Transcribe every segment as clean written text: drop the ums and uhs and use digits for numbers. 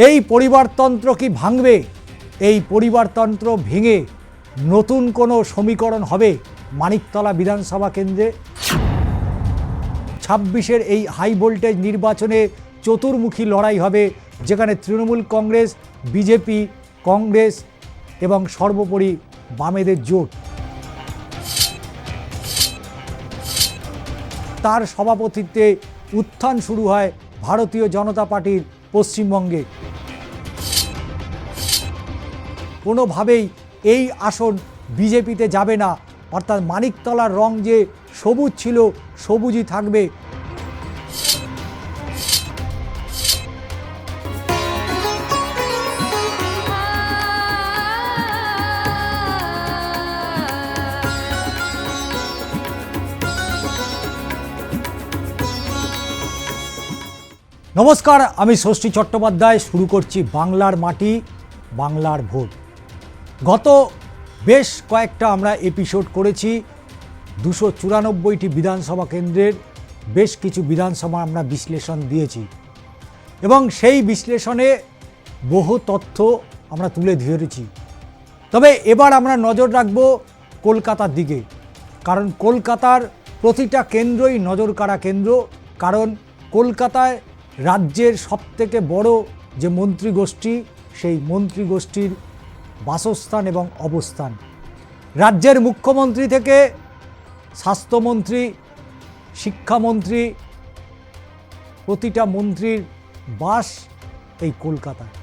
এই পরিবারতন্ত্র কি ভাঙবে? এই পরিবারতন্ত্র ভেঙে নতুন কোনো সমীকরণ হবে মানিকতলা বিধানসভা কেন্দ্রে? 26-এর এই হাই ভোল্টেজ নির্বাচনে চতুর্মুখী লড়াই হবে, যেখানে তৃণমূল কংগ্রেস, বিজেপি, কংগ্রেস এবং সর্বোপরি বামেদের জোট। তার সভাপতিত্বে উত্থান শুরু হয় ভারতীয় জনতা পার্টির পশ্চিমবঙ্গে। কোনোভাবেই এই আসন বিজেপিতে যাবে না, অর্থাৎ মানিকতলার রং যে সবুজ ছিল সবুজই থাকবে। নমস্কার, আমি ষষ্ঠী চট্টোপাধ্যায়। শুরু করছি বাংলার মাটি, বাংলার ভোট। গত বেশ কয়েকটা আমরা এপিসোড করেছি। 294টি বিধানসভা কেন্দ্রের বেশ কিছু বিধানসভা আমরা বিশ্লেষণ দিয়েছি এবং সেই বিশ্লেষণে বহু তথ্য আমরা তুলে ধরেছি। তবে এবার আমরা নজর রাখব কলকাতার দিকে, কারণ কলকাতার প্রতিটা কেন্দ্রই নজর কাড়া কেন্দ্র। কারণ কলকাতায় রাজ্যের সবথেকে বড় যে মন্ত্রীগোষ্ঠী, সেই মন্ত্রীগোষ্ঠীর বাসস্থান এবং অবস্থান। রাজ্যের মুখ্যমন্ত্রী থেকে স্বাস্থ্যমন্ত্রী, শিক্ষামন্ত্রী, প্রতিটা মন্ত্রীর বাস এই কলকাতায়।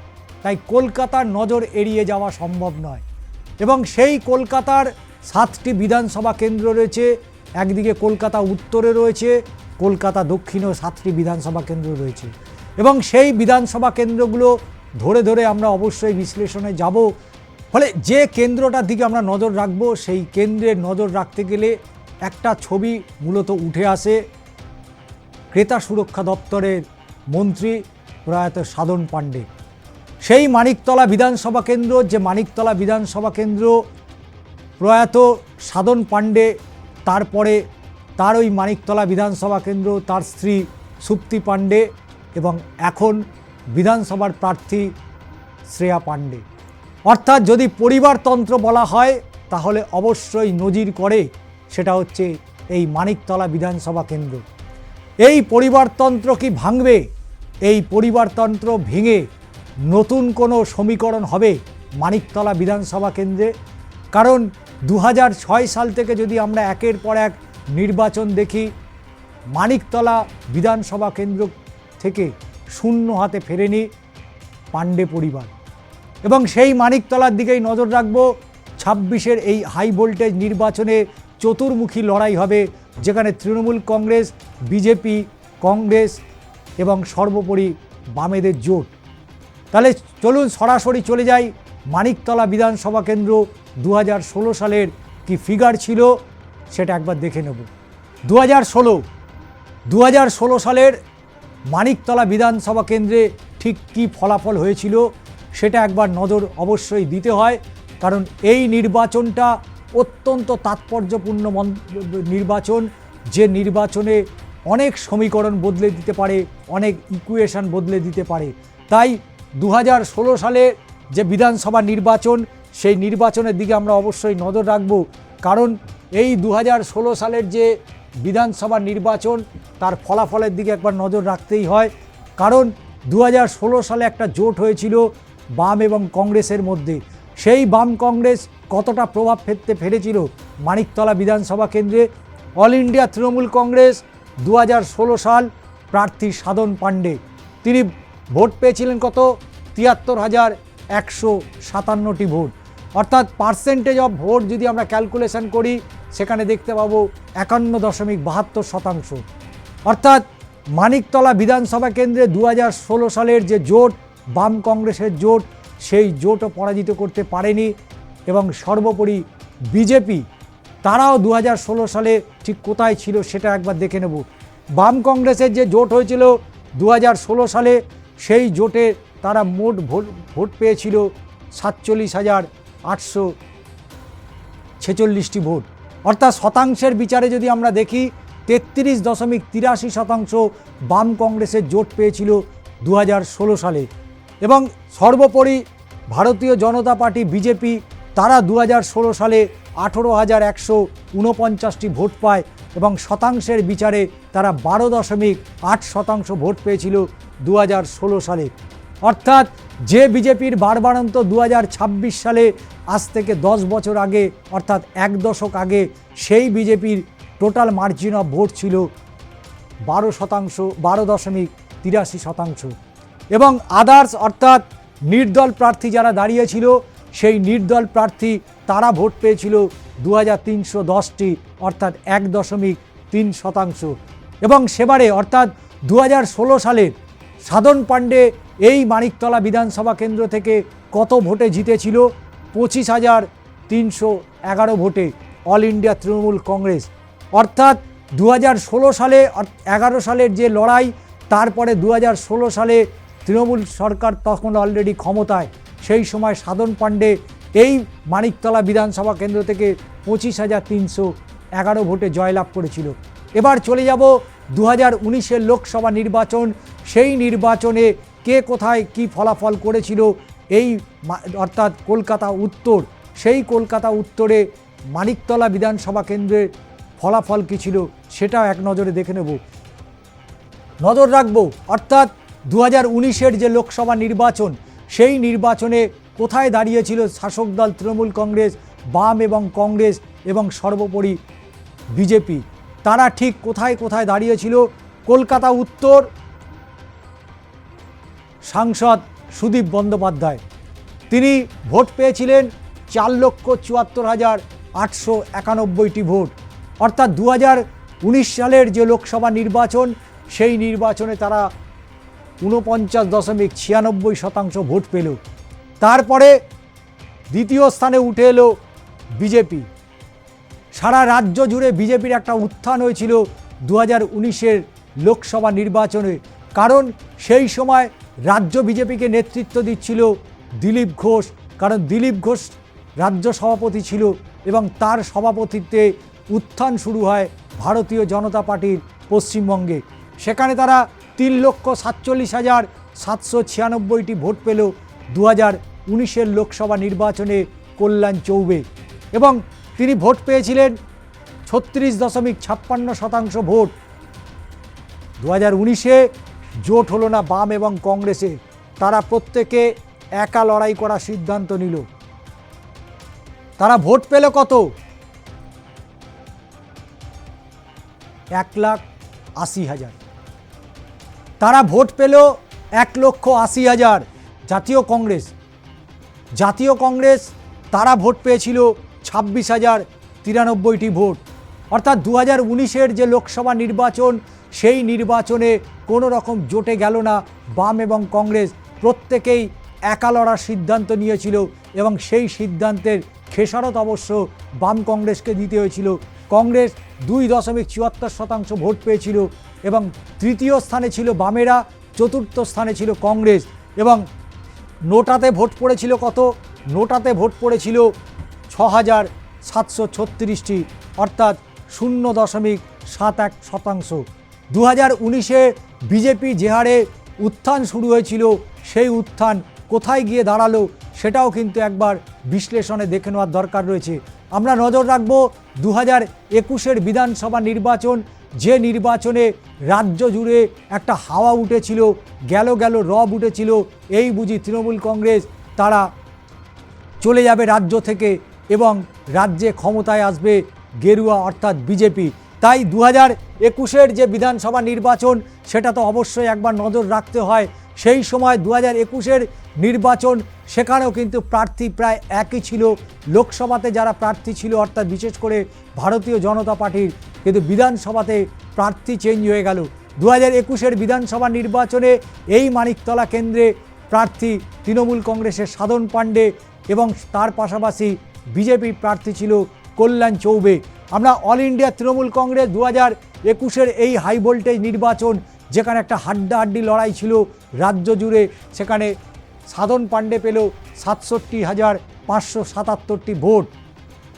তাই কলকাতার নজর এড়িয়ে যাওয়া সম্ভব নয়। এবং সেই কলকাতার 7টি বিধানসভা কেন্দ্র রয়েছে। একদিকে কলকাতা উত্তরে রয়েছে, কলকাতা দক্ষিণেও 7টি বিধানসভা কেন্দ্র রয়েছে। এবং সেই বিধানসভা কেন্দ্রগুলো ধরে ধরে আমরা অবশ্যই বিশ্লেষণে যাব। ফলে যে কেন্দ্রটার দিকে আমরা নজর রাখব, সেই কেন্দ্রের নজর রাখতে গেলে একটা ছবি মূলত উঠে আসে ক্রেতা সুরক্ষা দপ্তরের মন্ত্রী প্রয়াত সাধন পাণ্ডে। সেই মানিকতলা বিধানসভা কেন্দ্র, যে মানিকতলা বিধানসভা কেন্দ্র প্রয়াত সাধন পাণ্ডে, তারপরে তার ওই মানিকতলা বিধানসভা কেন্দ্র তার স্ত্রী সুপ্তি পাণ্ডে এবং এখন বিধানসভার প্রার্থী শ্রেয়া পাণ্ডে। অর্থাৎ যদি পরিবারতন্ত্র বলা হয় তাহলে অবশ্যই নজির করে সেটা হচ্ছে এই মানিকতলা বিধানসভা কেন্দ্র। এই পরিবারতন্ত্র কি ভাঙবে? এই পরিবারতন্ত্র ভেঙে নতুন কোনো সমীকরণ হবে মানিকতলা বিধানসভা কেন্দ্রে। কারণ 2006 সাল থেকে যদি আমরা একের পর এক নির্বাচন দেখি, মানিকতলা বিধানসভা কেন্দ্র থেকে শূন্য হাতে ফেরেনি পাণ্ডে পরিবার। এবং সেই মানিকতলার দিকেই নজর রাখবো। 26-এর এই হাই ভোল্টেজ নির্বাচনে চতুর্মুখী লড়াই হবে, যেখানে তৃণমূল কংগ্রেস, বিজেপি, কংগ্রেস এবং সর্বোপরি বামেদের জোট। তাহলে চলুন সরাসরি চলে যাই মানিকতলা বিধানসভা কেন্দ্র 2016 সালের কি ফিগার ছিল সেটা একবার দেখে নেব। 2016 সালের মানিকতলা বিধানসভা কেন্দ্রে ঠিক কী ফলাফল হয়েছিল সেটা একবার নজর অবশ্যই দিতে হয়। কারণ এই নির্বাচনটা অত্যন্ত তাৎপর্যপূর্ণ নির্বাচন, যে নির্বাচনে অনেক সমীকরণ বদলে দিতে পারে, অনেক ইকুয়েশন বদলে দিতে পারে। তাই 2016 সালে যে বিধানসভা নির্বাচন, সেই নির্বাচনের দিকে আমরা অবশ্যই নজর রাখব। কারণ এই 2016 সালের যে বিধানসভা নির্বাচন, তার ফলাফলের দিকে একবার নজর রাখতেই হয়। কারণ 2016 সালে একটা জোট হয়েছিল বাম এবং কংগ্রেসের মধ্যে। সেই বাম কংগ্রেস কতটা প্রভাব ফেলতে পেরেছিল মানিকতলা বিধানসভা কেন্দ্রে। অল ইন্ডিয়া তৃণমূল কংগ্রেস 2016 সাল প্রার্থী সাধন পাণ্ডে, তিনি ভোট পেয়েছিলেন কত? 73,157টি ভোট। অর্থাৎ পার্সেন্টেজ অফ ভোট যদি আমরা ক্যালকুলেশন করি, সেখানে দেখতে পাবো 51.72%। অর্থাৎ মানিকতলা বিধানসভা কেন্দ্রে 2016 সালের যে জোট, বাম কংগ্রেসের জোট, সেই জোটও পরাজিত করতে পারেনি। এবং সর্বোপরি বিজেপি, তারাও 2016 সালে ঠিক কোথায় ছিল সেটা একবার দেখে নেব। বাম কংগ্রেসের যে জোট হয়েছিল 2016 সালে, সেই জোটে তারা মোট ভোট পেয়েছিল 47,846টি ভোট। অর্থাৎ শতাংশের বিচারে যদি আমরা দেখি, 33.83% বাম কংগ্রেসের জোট পেয়েছিল 2016 সালে। এবং সর্বোপরি ভারতীয় জনতা পার্টি বিজেপি তারা 2016 সালে 18,149টি ভোট পায় এবং শতাংশের বিচারে তারা 12.8% ভোট পেয়েছিল 2016 সালে। অর্থাৎ যে বিজেপির বাড়বাড়ন্ত 2026 সালে আজ থেকে 10 বছর আগে অর্থাৎ 1 দশক আগে সেই বিজেপির টোটাল মার্জিন অফ ভোট ছিল 12.83%। এবং আদার্স অর্থাৎ নির্দল প্রার্থী যারা দাঁড়িয়েছিল সেই নির্দল প্রার্থী তারা ভোট পেয়েছিল 2310টি অর্থাৎ 1.3%। এবং সেবারে অর্থাৎ 2016 সালের সাধন পাণ্ডে এই মানিকতলা বিধানসভা কেন্দ্র থেকে কত ভোটে জিতেছিল? 25,311 ভোটে অল ইন্ডিয়া তৃণমূল কংগ্রেস। অর্থাৎ 2016 সালে 11 সালের যে লড়াই, তারপরে 2016 সালে তৃণমূল সরকার তখন অলরেডি ক্ষমতায়, সেই সময় সাধন পাণ্ডে এই মানিকতলা বিধানসভা কেন্দ্র থেকে 25,311 ভোটে জয়লাভ করেছিল। এবার চলে যাব 2019-এর লোকসভা নির্বাচন। সেই নির্বাচনে কে কোথায় কি ফলাফল করেছিল এই অর্থাৎ কলকাতা উত্তর, সেই কলকাতা উত্তরে মানিকতলা বিধানসভা কেন্দ্রের ফলাফল কী ছিল সেটাও এক নজরে দেখে নেব, নজর রাখবো। অর্থাৎ 2019-এর যে লোকসভা নির্বাচন, সেই নির্বাচনে কোথায় দাঁড়িয়েছিল শাসক দল তৃণমূল কংগ্রেস, বাম এবং কংগ্রেস এবং সর্বোপরি বিজেপি, তারা ঠিক কোথায় কোথায় দাঁড়িয়েছিল। কলকাতা উত্তর সাংসদ সুদীপ বন্দ্যোপাধ্যায়, তিনি ভোট পেয়েছিলেন 4,74,891টি ভোট। অর্থাৎ 2019 সালের যে লোকসভা নির্বাচন, সেই নির্বাচনে তারা 49.96% ভোট পেল। তারপরে দ্বিতীয় স্থানে উঠে এলো বিজেপি। সারা রাজ্য জুড়ে বিজেপির একটা উত্থান হয়েছিল 2019-এর লোকসভা নির্বাচনে, কারণ সেই সময় রাজ্য বিজেপিকে নেতৃত্ব দিচ্ছিল দিলীপ ঘোষ, কারণ দিলীপ ঘোষ রাজ্য সভাপতি ছিল এবং তার সভাপতিত্বে উত্থান শুরু হয় ভারতীয় জনতা পার্টির পশ্চিমবঙ্গে। সেখানে তারা 3,47,796টি ভোট পেল 2019-এর লোকসভা নির্বাচনে কল্যাণ চৌবে, এবং তিনি ভোট পেয়েছিলেন 36.56% ভোট। 2019-এ জোট হলো না বাম এবং কংগ্রেসে, তারা প্রত্যেকে একা লড়াই করার সিদ্ধান্ত নিল। তারা ভোট পেল কত? 1,80,000। তারা ভোট পেল 1,80,000। জাতীয় কংগ্রেস তারা ভোট পেয়েছিল 26,093টি ভোট। অর্থাৎ 2019-এর যে লোকসভা নির্বাচন, সেই নির্বাচনে কোনো রকম জোটে গেল না বাম এবং কংগ্রেস, প্রত্যেকেই একা লড়ার সিদ্ধান্ত নিয়েছিল এবং সেই সিদ্ধান্তের খেসারত অবশ্য বাম কংগ্রেসকে দিতে হয়েছিল। কংগ্রেস 2.74% ভোট পেয়েছিল এবং তৃতীয় স্থানে ছিল বামেরা, চতুর্থ স্থানে ছিল কংগ্রেস। এবং নোটাতে ভোট পড়েছিল কত? নোটাতে ভোট পড়েছিল 6,736টি, অর্থাৎ 0.71%। 2019-এ বিজেপি যে হারে উত্থান শুরু হয়েছিল, সেই উত্থান কোথায় গিয়ে দাঁড়ালো সেটাও কিন্তু একবার বিশ্লেষণে দেখে নেওয়ার দরকার রয়েছে। আমরা নজর রাখব 2021-এর বিধানসভা নির্বাচন, যে নির্বাচনে রাজ্য জুড়ে একটা হাওয়া উঠেছিল, গেল রব উঠেছিল, এই বুঝি তৃণমূল কংগ্রেস তারা চলে যাবে রাজ্য থেকে এবং রাজ্যে ক্ষমতায় আসবে গেরুয়া অর্থাৎ বিজেপি। তাই 2021-এর যে বিধানসভা নির্বাচন, সেটা তো অবশ্যই একবার নজর রাখতে হয়। সেই সময় 2021-এর নির্বাচন, সেখানেও কিন্তু প্রার্থী প্রায় একই ছিল। লোকসভাতে যারা প্রার্থী ছিল অর্থাৎ বিশেষ করে ভারতীয় জনতা পার্টির, কিন্তু বিধানসভাতে প্রার্থী চেঞ্জ হয়ে গেল। 2021-এর বিধানসভা নির্বাচনে এই মানিকতলা কেন্দ্রে প্রার্থী তৃণমূল কংগ্রেসের সাধন পাণ্ডে এবং তার পাশাপাশি বিজেপির প্রার্থী ছিল কল্যাণ চৌবে। আমরা অল ইন্ডিয়া তৃণমূল কংগ্রেস 2021-এর এই হাই ভোল্টেজ নির্বাচন, যেখানে একটা হাড্ডাহাড্ডি লড়াই ছিল রাজ্য জুড়ে, সেখানে সাধন পাণ্ডে পেল 67,577টি ভোট,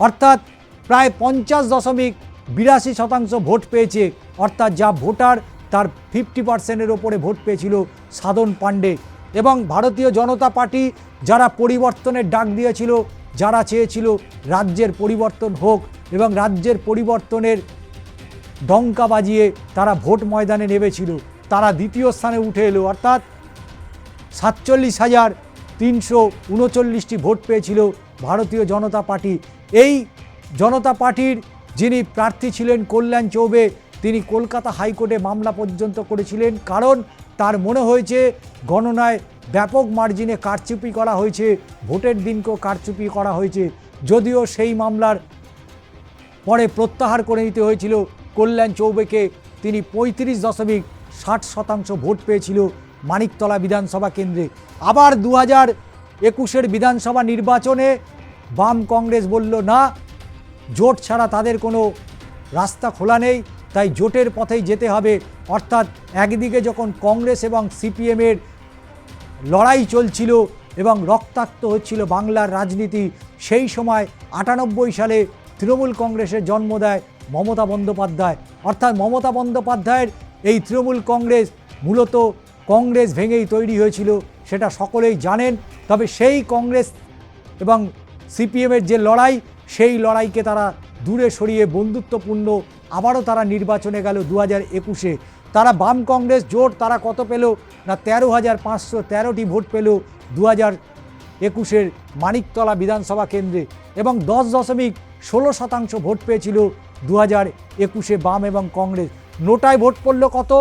অর্থাৎ প্রায় 50.82% ভোট পেয়েছে। অর্থাৎ যা ভোটার তার 50%-এর ওপরে ভোট পেয়েছিল সাধন পাণ্ডে। এবং ভারতীয় জনতা পার্টি যারা পরিবর্তনের ডাক দিয়েছিল, যারা চেয়েছিল রাজ্যের পরিবর্তন হোক এবং রাজ্যের পরিবর্তনের ডঙ্কা বাজিয়ে তারা ভোট ময়দানে নেমেছিল, তারা দ্বিতীয় স্থানে উঠে এলো। অর্থাৎ 47,339টি ভোট পেয়েছিল ভারতীয় জনতা পার্টি। এই জনতা পার্টির যিনি প্রার্থী ছিলেন কল্যাণ চৌবে, তিনি কলকাতা হাইকোর্টে মামলা পর্যন্ত করেছিলেন, কারণ তার মনে হয়েছে গণনায় ব্যাপক মার্জিনে কারচুপি করা হয়েছে, ভোটের দিনকেও কারচুপি করা হয়েছে। যদিও সেই মামলার পরে প্রত্যাহার করে নিতে হয়েছিল কল্যাণ চৌবেকে। তিনি 35.60% ভোট পেয়েছিল মানিকতলা বিধানসভা কেন্দ্রে। আবার 2021-এর বিধানসভা নির্বাচনে বাম কংগ্রেস বলল না, জোট ছাড়া তাদের কোনো রাস্তা খোলা নেই, তাই জোটের পথেই যেতে হবে। অর্থাৎ একদিকে যখন কংগ্রেস এবং সিপিএমের লড়াই চলছিল এবং রক্তাক্ত হচ্ছিল বাংলার রাজনীতি, সেই সময় 98 সালে তৃণমূল কংগ্রেসের জন্ম দেয় মমতা বন্দ্যোপাধ্যায়। অর্থাৎ মমতা বন্দ্যোপাধ্যায়ের এই তৃণমূল কংগ্রেস মূলত কংগ্রেস ভেঙেই তৈরি হয়েছিল, সেটা সকলেই জানেন। তবে সেই কংগ্রেস এবং সিপিএমের যে লড়াই, সেই লড়াইকে তারা দূরে সরিয়ে বন্ধুত্বপূর্ণ আবারও তারা নির্বাচনে গেল 2021-এ। তারা বাম কংগ্রেস জোট তারা কত পেল না, 13,513টি ভোট পেল 2021-এর মানিকতলা বিধানসভা কেন্দ্রে এবং 10.16% ভোট পেয়েছিল 2021-এ বাম এবং কংগ্রেস। নোটায় ভোট পড়ল কত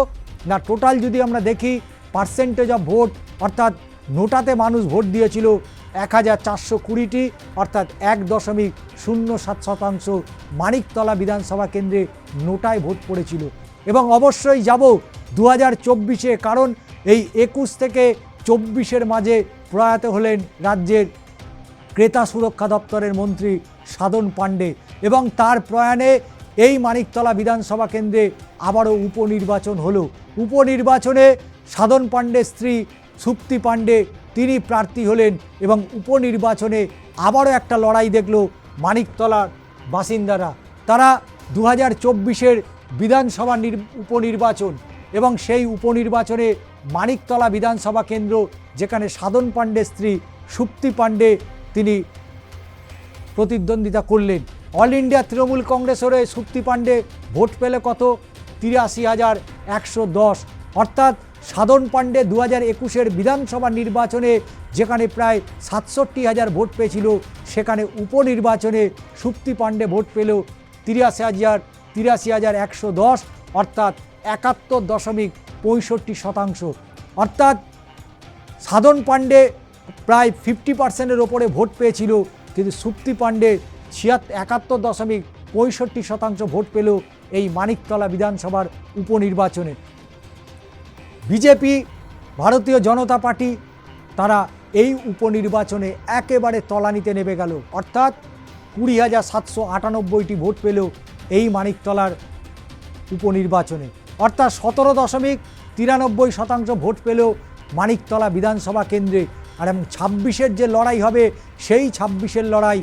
না, টোটাল যদি আমরা দেখি পার্সেন্টেজ অফ ভোট, অর্থাৎ নোটাতে মানুষ ভোট দিয়েছিল 1,420টি, অর্থাৎ 1.07% মানিকতলা বিধানসভা কেন্দ্রে নোটায় ভোট পড়েছিল। এবং অবশ্যই যাব 2024-এ, কারণ এই 21 থেকে 24-এর মাঝে প্রয়াত হলেন রাজ্যের ক্রেতা সুরক্ষা দপ্তরের মন্ত্রী সাধন পাণ্ডে এবং তার প্রয়াণে এই মানিকতলা বিধানসভা কেন্দ্রে আবারও উপনির্বাচন হলো। উপনির্বাচনে সাধন পাণ্ডের স্ত্রী সুপ্তি পাণ্ডে তিনি প্রার্থী হলেন এবং উপনির্বাচনে আবারও একটা লড়াই দেখল মানিকতলার বাসিন্দারা। তারা 2024-এর বিধানসভা উপনির্বাচন এবং সেই উপনির্বাচনে মানিকতলা বিধানসভা কেন্দ্র, যেখানে সাধন পাণ্ডের স্ত্রী সুপ্তি পাণ্ডে তিনি প্রতিদ্বন্দ্বিতা করলেন। অল ইন্ডিয়া তৃণমূল কংগ্রেসের সুপ্তি পাণ্ডে ভোট পেলে কত, 83,110। অর্থাৎ সাধন পাণ্ডে 2021-এর বিধানসভা নির্বাচনে যেখানে প্রায় 67,000 ভোট পেয়েছিল, সেখানে উপনির্বাচনে সুপ্তি পাণ্ডে ভোট পেল 83,110, অর্থাৎ 71.65%। অর্থাৎ সাধন পাণ্ডে প্রায় 50%-এর ওপরে ভোট পেয়েছিল, কিন্তু সুপ্তি পাণ্ডে 71.65% ভোট পেল এই মানিকতলা বিধানসভার উপনির্বাচনে। বিজেপি, ভারতীয় জনতা পার্টি, তারা এই উপনির্বাচনে একেবারে তলানিতে নেমে গেল। অর্থাৎ 20,798টি ভোট পেল এই মানিকতলার উপনির্বাচনে। অর্থাৎ 17.93% ভোট পেল মানিকতলা বিধানসভা কেন্দ্রে। আর এবং 26-এর যে লড়াই হবে, সেই 26-এর লড়াই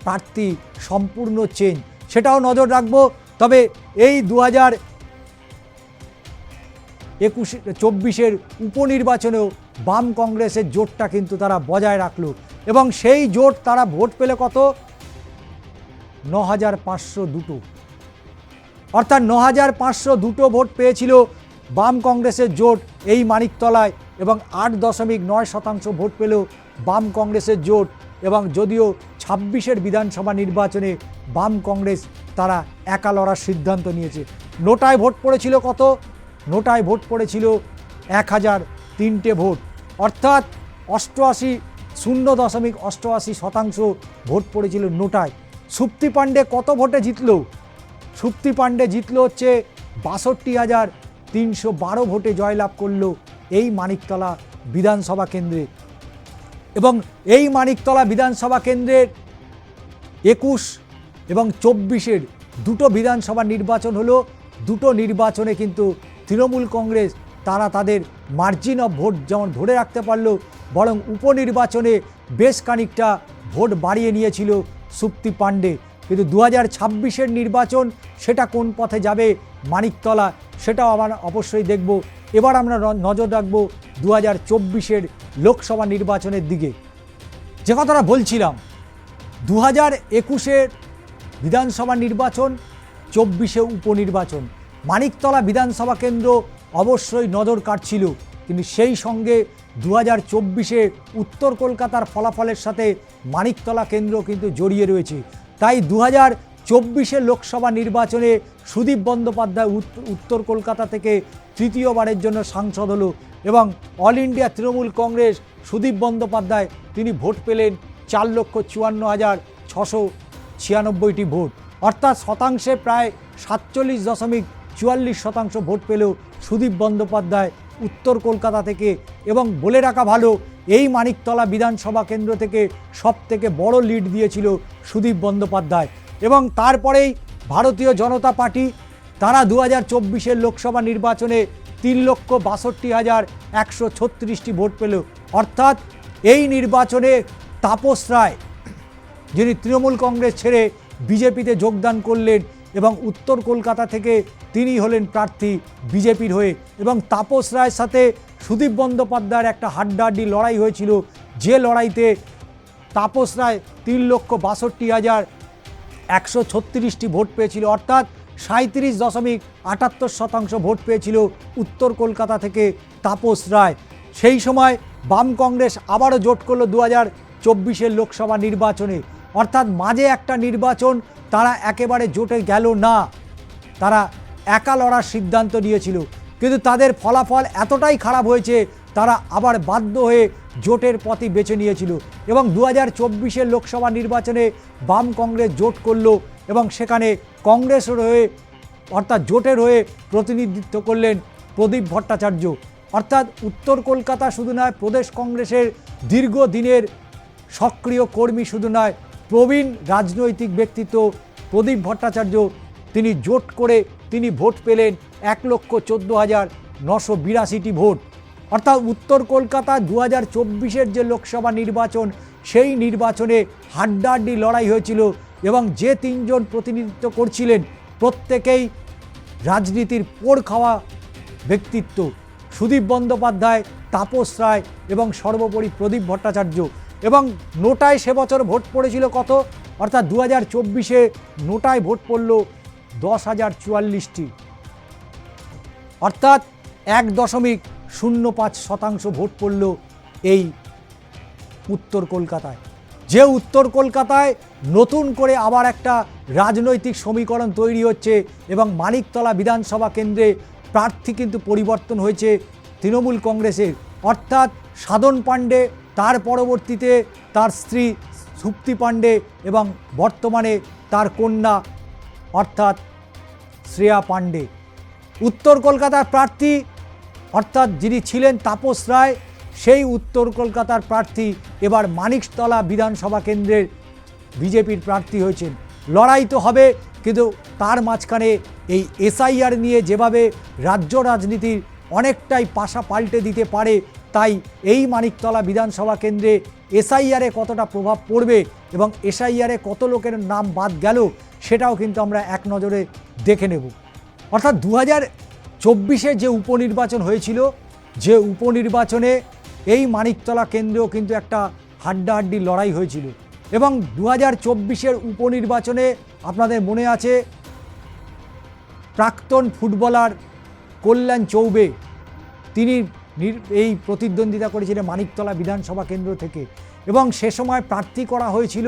প্রার্থী সম্পূর্ণ চেঞ্জ, সেটাও নজর রাখবো। তবে এই 2024-এর উপনির্বাচনেও বাম কংগ্রেসের জোটটা কিন্তু তারা বজায় রাখলো এবং সেই জোট তারা ভোট পেলে কত, 9,502। অর্থাৎ 9,502 ভোট পেয়েছিল বাম কংগ্রেসের জোট এই মানিকতলায় এবং 8.9% ভোট পেল বাম কংগ্রেসের জোট। এবং যদিও 26-এর বিধানসভা নির্বাচনে বাম কংগ্রেস তারা একা লড়ার সিদ্ধান্ত নিয়েছে। নোটায় ভোট পড়েছিল কত, নোটায় ভোট পড়েছিল 1,003টে ভোট, অর্থাৎ 0.88% ভোট পড়েছিল নোটায়। সুপ্তি পাণ্ডে কত ভোটে জিতল, সুপ্তি পাণ্ডে জিতল হচ্ছে 62,312 ভোটে জয়লাভ করল এই মানিকতলা বিধানসভা কেন্দ্রে। এবং এই মানিকতলা বিধানসভা কেন্দ্রের 21 এবং 24-এর দুটো বিধানসভা নির্বাচন হলো। দুটো নির্বাচনে কিন্তু তৃণমূল কংগ্রেস তারা তাদের মার্জিন অফ ভোট যেমন ধরে রাখতে পারলো, বরং উপনির্বাচনে বেশ খানিকটা ভোট বাড়িয়ে নিয়েছিল সুপ্তি পাণ্ডে। কিন্তু 2026-এর নির্বাচন, সেটা কোন পথে যাবে মানিকতলা, সেটাও আমরা অবশ্যই দেখব। এবার আমরা নজর রাখবো 2024-এর লোকসভা নির্বাচনের দিকে। যে কথাটা বলছিলাম, 2021-এর বিধানসভা নির্বাচন, 24-এ উপনির্বাচন। মানিকতলা বিধানসভা কেন্দ্র অবশ্যই নজর কাটছিল, কিন্তু সেই সঙ্গে 2024-এ উত্তর কলকাতার ফলাফলের সাথে মানিকতলা কেন্দ্র কিন্তু জড়িয়ে রয়েছে। তাই 2024-এর লোকসভা নির্বাচনে সুদীপ বন্দ্যোপাধ্যায় উত্তর কলকাতা থেকে তৃতীয়বারের জন্য সাংসদ হলো এবং অল ইন্ডিয়া তৃণমূল কংগ্রেস সুদীপ বন্দ্যোপাধ্যায় তিনি ভোট পেলেন 4,54,696টি ভোট, অর্থাৎ শতাংশে প্রায় 47.44% ভোট পেল সুদীপ বন্দ্যোপাধ্যায় উত্তর কলকাতা থেকে। এবং বলে রাখা ভালো, এই মানিকতলা বিধানসভা কেন্দ্র থেকে সবথেকে বড় লিড দিয়েছিল সুদীপ বন্দ্যোপাধ্যায়। এবং তারপরেই ভারতীয় জনতা পার্টি তারা 2024-এর লোকসভা নির্বাচনে 3,62,136টি ভোট পেল, অর্থাৎ এই নির্বাচনে তাপস রায়, যিনি তৃণমূল কংগ্রেস ছেড়ে বিজেপিতে যোগদান করলেন এবং উত্তর কলকাতা থেকে তিনি হলেন প্রার্থী বিজেপির হয়ে। এবং তাপস রায়ের সাথে সুদীপ বন্দ্যোপাধ্যায়ের একটা হাড্ডাহাড্ডি লড়াই হয়েছিল, যে লড়াইতে তাপস রায় 3,62,136টি ভোট পেয়েছিল, অর্থাৎ 37.78% ভোট পেয়েছিল উত্তর কলকাতা থেকে তাপস রায়। সেই সময় বাম কংগ্রেস আবারও জোট করলো 2024-এর লোকসভা নির্বাচনে, অর্থাৎ মাঝে একটা নির্বাচন তারা একেবারে জোটে গেল না, তারা একা লড়ার সিদ্ধান্ত নিয়েছিল, কিন্তু তাদের ফলাফল এতটাই খারাপ হয়েছে তারা আবার বাধ্য হয়ে জোটের পথই বেছে নিয়েছিল। এবং 2024-এর লোকসভা নির্বাচনে বাম কংগ্রেস জোট করলো এবং সেখানে কংগ্রেসের হয়ে অর্থাৎ জোটের হয়ে প্রতিনিধিত্ব করলেন প্রদীপ ভট্টাচার্য। অর্থাৎ উত্তর কলকাতা শুধু নয়, প্রদেশ কংগ্রেসের দীর্ঘদিনের সক্রিয় কর্মী শুধু নয়, প্রবীণ রাজনৈতিক ব্যক্তিত্ব প্রদীপ ভট্টাচার্য, তিনি জোট করে তিনি ভোট পেলেন 1,14,982টি ভোট। অর্থাৎ উত্তর কলকাতা 2024-এর যে লোকসভা নির্বাচন, সেই নির্বাচনে হাড্ডাহাড্ডি লড়াই হয়েছিল এবং যে তিনজন প্রতিনিধিত্ব করছিলেন প্রত্যেকেই রাজনীতির পোড় খাওয়া ব্যক্তিত্ব, সুদীপ বন্দ্যোপাধ্যায়, তাপস রায় এবং সর্বোপরি প্রদীপ ভট্টাচার্য। এবং নোটায় সে বছর ভোট পড়েছিল কত, অর্থাৎ 2024-এ নোটায় ভোট পড়ল 10,044টি, অর্থাৎ 1.05% ভোট পড়ল এই উত্তর কলকাতায়। যে উত্তর কলকাতায় নতুন করে আবার একটা রাজনৈতিক সমীকরণ তৈরি হচ্ছে এবং মানিকতলা বিধানসভা কেন্দ্রে প্রার্থী কিন্তু পরিবর্তন হয়েছে তৃণমূল কংগ্রেসের, অর্থাৎ সাধন পাণ্ডে, তার পরবর্তীতে তার স্ত্রী সুপ্তি পাণ্ডে এবং বর্তমানে তার কন্যা অর্থাৎ শ্রেয়া পাণ্ডে। উত্তর কলকাতার প্রার্থী অর্থাৎ যিনি ছিলেন তাপস রায়, সেই উত্তর কলকাতার প্রার্থী এবার মানিকতলা বিধানসভা কেন্দ্রের বিজেপির প্রার্থী হয়েছেন। লড়াই তো হবে, কিন্তু তার মাঝখানে এই এসআইআর নিয়ে যেভাবে রাজ্য রাজনীতির অনেকটাই পাশা পাল্টে দিতে পারে, তাই এই মানিকতলা বিধানসভা কেন্দ্রে এসআইআরে কতটা প্রভাব পড়বে এবং এসআইআরে কত লোকের নাম বাদ গেল সেটাও কিন্তু আমরা এক নজরে দেখে নেব। অর্থাৎ 2024-এ যে উপনির্বাচন হয়েছিল, যে উপনির্বাচনে এই মানিকতলা কেন্দ্রেও কিন্তু একটা হাড্ডাহাড্ডি লড়াই হয়েছিল। এবং 2024-এর উপনির্বাচনে আপনাদের মনে আছে প্রাক্তন ফুটবলার কল্যাণ চৌবে, তিনি এই প্রতিদ্বন্দ্বিতা করেছিলেন মানিকতলা বিধানসভা কেন্দ্র থেকে এবং সে সময় প্রার্থী করা হয়েছিল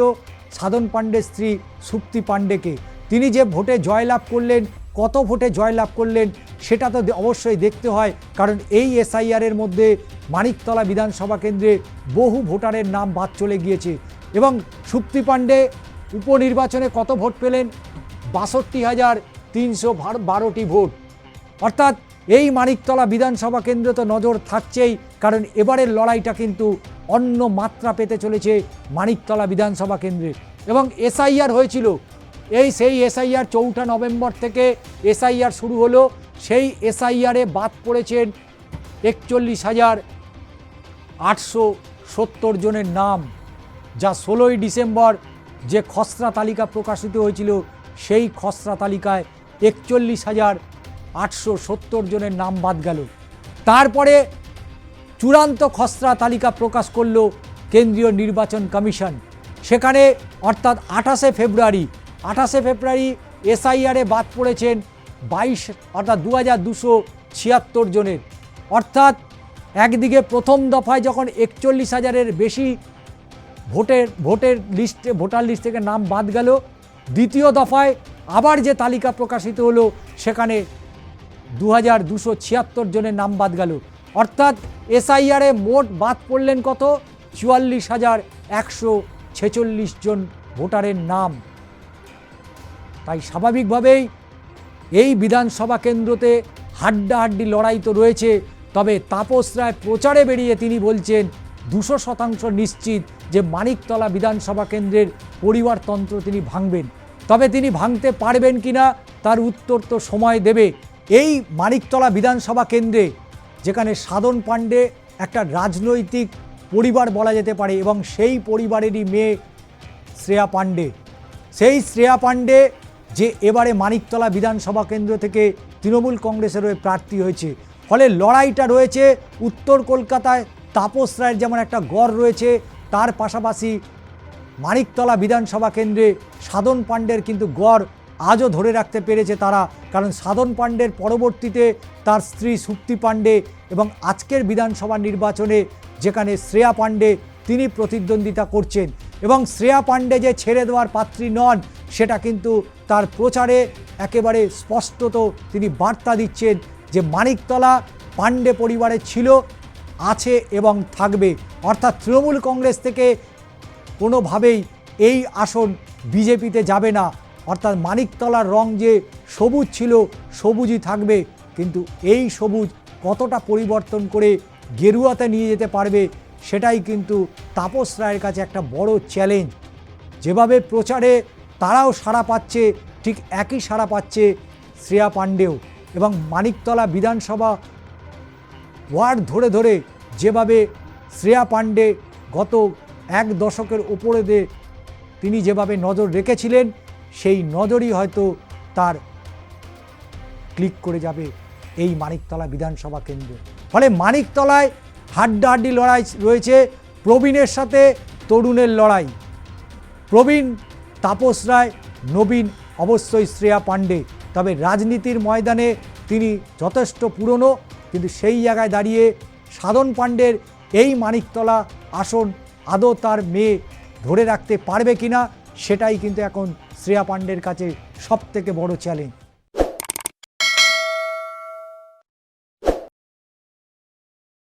সাধন পাণ্ডের স্ত্রী সুপ্তি পাণ্ডেকে। তিনি যে ভোটে জয়লাভ করলেন, কত ভোটে জয়লাভ করলেন সেটা তো অবশ্যই দেখতে হয়, কারণ এই এসআইআরের মধ্যে মানিকতলা বিধানসভা কেন্দ্রে বহু ভোটারের নাম বাদ চলে গিয়েছে। এবং সুপ্তি পাণ্ডে উপনির্বাচনে কত ভোট পেলেন, 62,312টি ভোট। অর্থাৎ এই মানিকতলা বিধানসভা কেন্দ্র তো নজর থাকছেই, কারণ এবারের লড়াইটা কিন্তু অন্য মাত্রা পেতে চলেছে মানিকতলা বিধানসভা কেন্দ্রে। এবং এসআইআর হয়েছিল, সেই এসআইআর 4 নভেম্বর থেকে এসআইআর শুরু হলো। সেই এসআইআরে বাদ পড়েছেন 41,870 জনের নাম, যা 16ই ডিসেম্বর যে খসড়া তালিকা প্রকাশিত হয়েছিল সেই খসড়া তালিকায় 41,870 জনের নাম বাদ গেল। তারপরে চূড়ান্ত খসড়া তালিকা প্রকাশ করল কেন্দ্রীয় নির্বাচন কমিশন। সেখানে অর্থাৎ 28শে ফেব্রুয়ারি এসআইআরে বাদ পড়েছেন 22 অর্থাৎ 2276 জনের। অর্থাৎ একদিকে প্রথম দফায় যখন 41,000-এর বেশি ভোটার লিস্ট থেকে নাম বাদ গেল, দ্বিতীয় দফায় আবার যে তালিকা প্রকাশিত হলো সেখানে 2276 জনের নাম বাদ গেল। অর্থাৎ এসআইআরে মোট বাদ পড়লেন কত? 44,146 জন ভোটারের নাম। তাই স্বাভাবিকভাবেই এই বিধানসভা কেন্দ্রতে হাড্ডাহাড্ডি লড়াই তো রয়েছে। তবে তাপস রায় প্রচারে বেরিয়ে তিনি বলছেন 200% নিশ্চিত যে মানিকতলা বিধানসভা কেন্দ্রের পরিবারতন্ত্র তিনি ভাঙবেন। তবে তিনি ভাঙতে পারবেন কিনা তার উত্তর তো সময় দেবে। এই মানিকতলা বিধানসভা কেন্দ্রে যেখানে সাধন পাণ্ডে একটা রাজনৈতিক পরিবার বলা যেতে পারে এবং সেই পরিবারেরই মেয়ে শ্রেয়া পাণ্ডে, সেই শ্রেয়া পাণ্ডে যে এবারে মানিকতলা বিধানসভা কেন্দ্র থেকে তৃণমূল কংগ্রেসের হয়ে প্রার্থী হয়েছে। ফলে লড়াইটা রয়েছে উত্তর কলকাতায় তাপস রায়ের যেমন একটা গড় রয়েছে, তার পাশাপাশি মানিকতলা বিধানসভা কেন্দ্রে সাধন পাণ্ডের কিন্তু গড় আজও ধরে রাখতে পেরেছে তারা। কারণ সাধন পাণ্ডের পরবর্তীতে তার স্ত্রী সুপ্তি পাণ্ডে এবং আজকের বিধানসভা নির্বাচনে যেখানে শ্রেয়া পাণ্ডে তিনি প্রতিদ্বন্দ্বিতা করছেন এবং শ্রেয়া পাণ্ডে যে ছেড়ে দেওয়ার পাত্রী নন সেটা কিন্তু তার প্রচারে একেবারে স্পষ্টত তিনি বার্তা দিচ্ছেন যে মানিকতলা পাণ্ডে পরিবারে ছিল, আছে এবং থাকবে। অর্থাৎ তৃণমূল কংগ্রেস থেকে কোনোভাবেই এই আসন বিজেপিতে যাবে না। অর্থাৎ মানিকতলার রং যে সবুজ ছিল সবুজই থাকবে, কিন্তু এই সবুজ কতটা পরিবর্তন করে গেরুয়াতে নিয়ে যেতে পারবে সেটাই কিন্তু তাপস রায়ের কাছে একটা বড় চ্যালেঞ্জ। যেভাবে প্রচারে তারাও সাড়া পাচ্ছে ঠিক একই সাড়া পাচ্ছে শ্রেয়া পাণ্ডেও। এবং মানিকতলা বিধানসভা ওয়ার্ড ধরে ধরে যেভাবে শ্রেয়া পাণ্ডে গত 1 দশকের ওপরে তিনি যেভাবে নজর রেখেছিলেন সেই নজরই হয়তো তার ক্লিক করে যাবে এই মানিকতলা বিধানসভা কেন্দ্রে। ফলে মানিকতলায় হাড্ডাহাড্ডি লড়াই রয়েছে, প্রবীণের সাথে তরুণের লড়াই। প্রবীণ তাপস রায়, নবীন অবশ্যই শ্রেয়া পাণ্ডে। তবে রাজনীতির ময়দানে তিনি যথেষ্ট পুরনো, কিন্তু সেই জায়গায় দাঁড়িয়ে সাধন পাণ্ডের এই মানিকতলা আসন আদৌ তার মেয়ে ধরে রাখতে পারবে কিনা সেটাই কিন্তু এখন শ্রেয়া পাণ্ডের কাছে সবথেকে বড় চ্যালেঞ্জ।